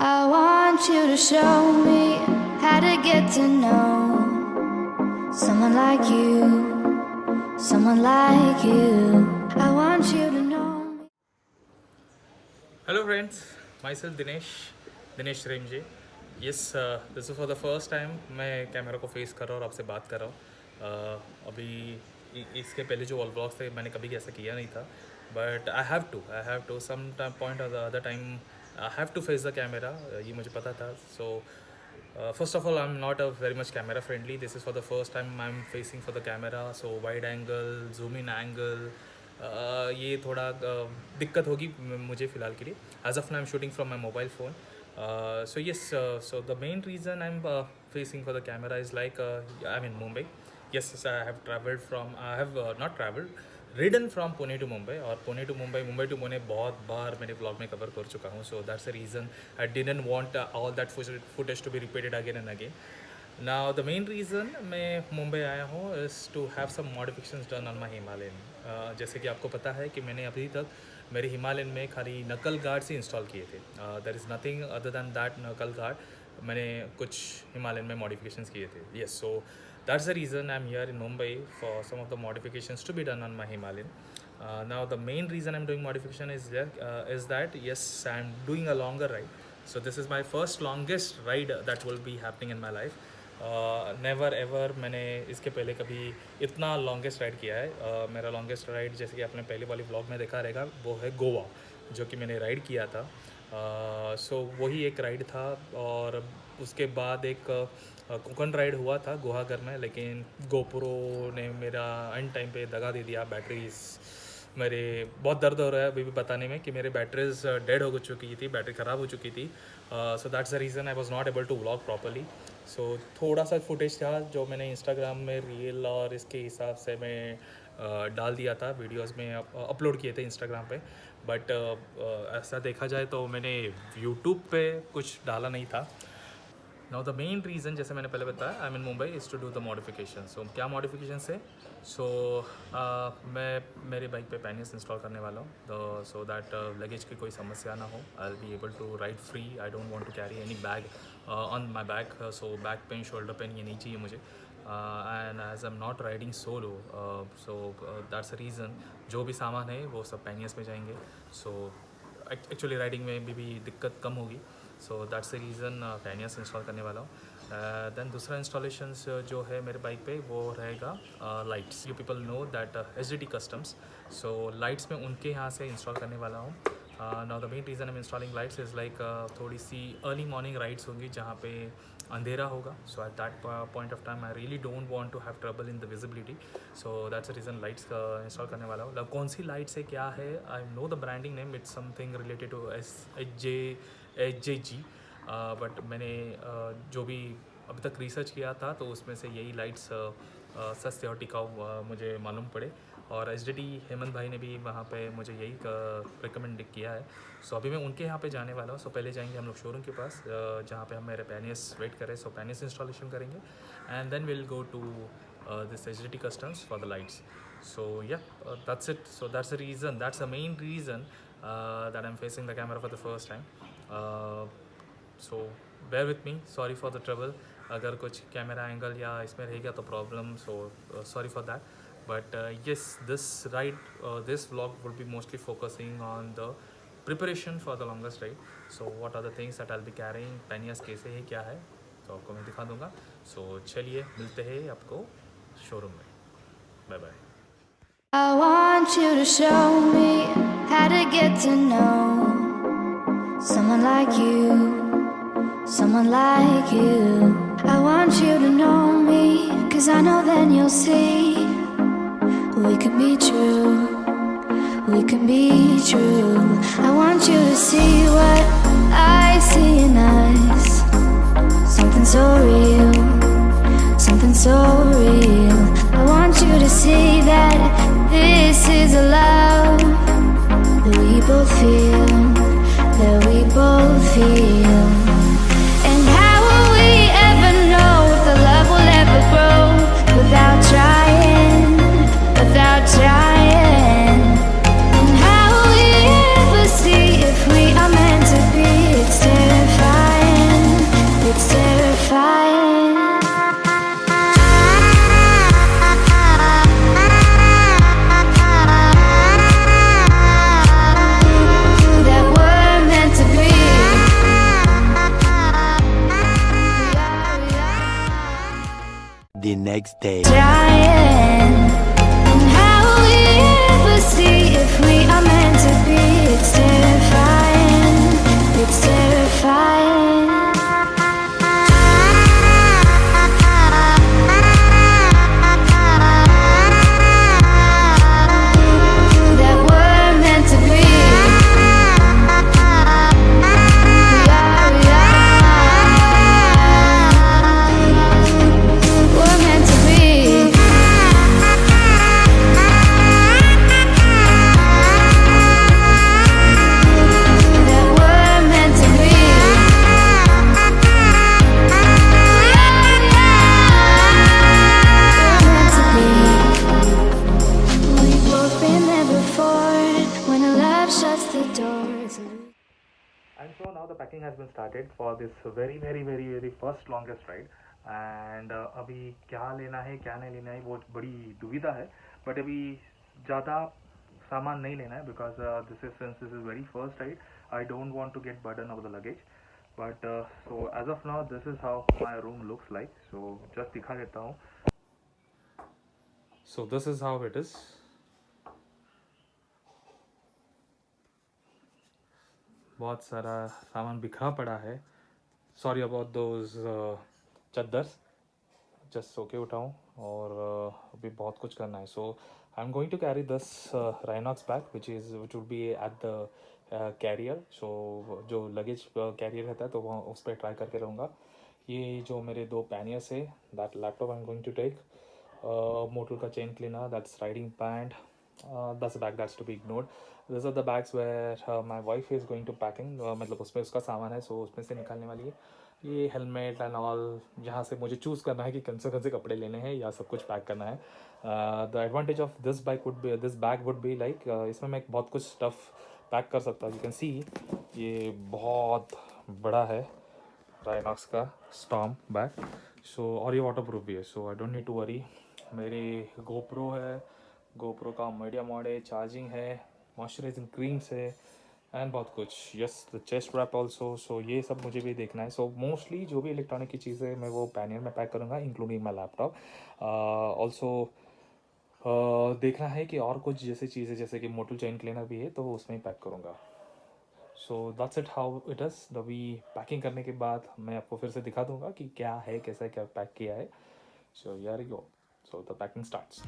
I want you to show me how to get to know someone like you, someone like you. I want you to know me. Hello friends, myself Dinesh Remji. Yes, this is for the first time मैं camera को face कर रहा हूँ और आपसे बात कर रहा हूँ. अभी इसके पहले जो वॉल ब्लॉग्स थे मैंने कभी ऐसा किया नहीं था, but I have to some point और the other time I have to face the camera. ये मुझे पता था. सो first of all, I'm not a very much camera friendly. This is for the first time I'm facing for the camera. So wide angle, zoom in angle, ये थोड़ा दिक्कत होगी मुझे फ़िलहाल के लिए. As of now I'm shooting from my mobile phone. So yes, so the main reason I'm facing for the camera is like I'm in Mumbai. Yes, I have traveled from, I have not traveled, ridden from Pune to Mumbai, और Pune to Mumbai, Mumbai to Pune बहुत बार मैंने blog में cover कर चुका हूँ. So that's the reason I didn't want all that footage to be repeated again and again. Now the main reason मैं मुंबई आया हूँ is to have some modifications done on my Himalayan. जैसे कि आपको पता है कि मैंने अभी तक मेरे हिमालयन में खाली नकल गार्ड से इंस्टॉल किए थे. There is nothing other than that knuckle guard मैंने कुछ हिमालयन में मॉडिफिकेशंस किए थे. Yes, so that's the reason I'm here in Mumbai for some of the modifications to be done on my Himalayan. Now the main reason I'm doing modification is that yes, I'm doing a longer ride. So this is my first longest ride that will be happening in my life. Never ever मैंने इसके पहले कभी इतना longest ride किया है. मेरा longest ride जैसे कि आपने पहले वाली vlog में देखा रहेगा वो है गोवा, जो कि मैंने राइड किया था. सो वही एक राइड था. और उसके बाद एक कोकन राइड हुआ था गुहागर में, लेकिन गोप्रो ने मेरा एंड टाइम पे दगा दे दिया. बैटरीज मेरे बहुत दर्द हो रहा है अभी भी बताने में कि मेरे बैटरीज डेड हो चुकी थी, बैटरी ख़राब हो चुकी थी. So that's the reason I was not able to vlog properly. So थोड़ा सा फुटेज था जो मैंने इंस्टाग्राम में रील और इसके हिसाब से मैं डाल दिया था, वीडियोस में अपलोड किए थे इंस्टाग्राम पे. बट ऐसा देखा जाए तो मैंने यूट्यूब पे कुछ डाला नहीं था. नाउ द मेन रीज़न जैसे मैंने पहले बताया I am in Mumbai is to do the modification. So क्या मॉडिफिकेशन है? सो मैं मेरे बाइक पे पैनियस इंस्टॉल करने वाला हूँ सो दैट लगेज की कोई समस्या ना हो. I will be able to ride free. I don't want to carry any bag on my back. So back pain, shoulder pain ये नहीं चाहिए मुझे. And as I am not riding solo, so that's the reason जो भी सामान है वो सब पैनियस में जाएंगे. सो एक्चुअली राइडिंग में भी दिक्कत कम होगी. So that's the reason panniers install करने वाला हूँ. दैन दूसरा इंस्टॉलेशंस जो है मेरे बाइक पे वो रहेगा lights. You people know that SGT customs. So lights में उनके यहाँ से इंस्टॉल करने वाला हूँ. Now the main reason I am installing lights is like थोड़ी सी अर्ली मॉर्निंग राइड्स होंगी जहाँ पे अंधेरा होगा. So at that point of time I really don't want to have trouble in the visibility. So that's the reason lights install करने वाला हूँ. कौन सी लाइट्स है क्या है, I know the branding name, it's something related to HJG. But मैंने जो भी अभी तक रिसर्च किया था तो उसमें से यही लाइट्स सस्ते और टिकाऊ मुझे मालूम पड़े. और SGT हेमंत भाई ने भी वहाँ पे मुझे यही रिकमेंड किया है. सो अभी मैं उनके यहाँ पे जाने वाला हूँ. सो पहले जाएंगे हम लोग शोरूम के पास जहाँ पे हम मेरे पैनियस वेट करें. सो पैनियस इंस्टॉलेशन करेंगे and then will go to this SGT customs for the lights. So yeah that's it. So that's the reason, that's the main reason that I am facing the camera for the first time. So bear with me, sorry for the trouble. अगर कुछ camera angle या इसमें रहेगा तो problem, so sorry for that. But yes, this ride, this vlog will be mostly focusing on the preparation for the longest ride. So what are the things that I'll be carrying, पैनियस कैसे है क्या है तो आपको मैं दिखा दूँगा. So चलिए मिलते हैं आपको शोरूम में. Bye bye. I want you to show me how to get to know someone like you, someone like you. I want you to know me, 'cause I know then you'll see we can be true, we can be true. I want you to see what I see in us, something so real, something so real. I want you to see that this is a love that we both feel, that we both feel. And how will we ever know if the love will ever grow without trying, without trying? And how will we ever see if we are meant to be? next day. trying. And how we ever see if we are meant to be? It's terrifying. It's terrifying. That we're meant to be. We're meant to be. That we're meant to be. We're meant to be. We've both been there before. When love shuts the doors. And so now the packing has been started for this very first longest ride. And अभी क्या लेना है क्या नहीं लेना है वो बड़ी दुविधा है. बट अभी ज़्यादा सामान नहीं लेना है because this is since this is very first ride I don't want to get burden of the luggage. But so as of now this is how my room looks like. So just दिखा देता हूँ. So this is how it is. बहुत सारा सामान बिखरा पड़ा है. Sorry about those चद्दर्स. जस्ट सो के उठाऊँ और अभी बहुत कुछ करना है. So I am going to carry this Rhinox bag which would be at the carrier. So जो लगेज कैरियर रहता है तो वहाँ उस पर ट्राई करके रहूँगा. ये जो मेरे 2 पैनियर्स है that laptop I am going to take. Motul का chain cleaner, that's riding pant. That's a bag that's to be ignored. These are the bags where my wife is going to packing. मतलब उसमें उसका सामान है. सो उसमें से निकालने वाली है. ये हेलमेट एंड ऑल जहाँ से मुझे चूज़ करना है कि कौन से कपड़े लेने हैं या सब कुछ पैक करना है. The advantage of this bag would be like इसमें मैं बहुत कुछ स्टफ़ पैक कर सकता हूँ. यू कैन सी ये बहुत बड़ा है राइनॉक्स का स्टॉर्म बैग. सो और ये वाटर प्रूफ भी है. So I don't need to worry. मेरी गोप्रो है. गोप्रो का मीडिया मॉड है. चार्जिंग है. मॉइस्चराइजिंग क्रीम्स है एंड बहुत कुछ. Yes the chest wrap also. So ये सब मुझे भी देखना है. सो मोस्टली जो भी इलेक्ट्रॉनिक की चीज़ें मैं वो पैनियर में पैक करूँगा इंक्लूडिंग माई लैपटॉप. ऑल्सो देखना है कि और कुछ जैसे चीज़ें जैसे कि मोटल चेन क्लीनर भी है तो उसमें ही पैक करूँगा. So that's it how it is. अभी पैकिंग करने के बाद मैं आपको फिर से दिखा दूँगा कि क्या है कैसा क्या पैक किया है. सो यार go. So the packing starts.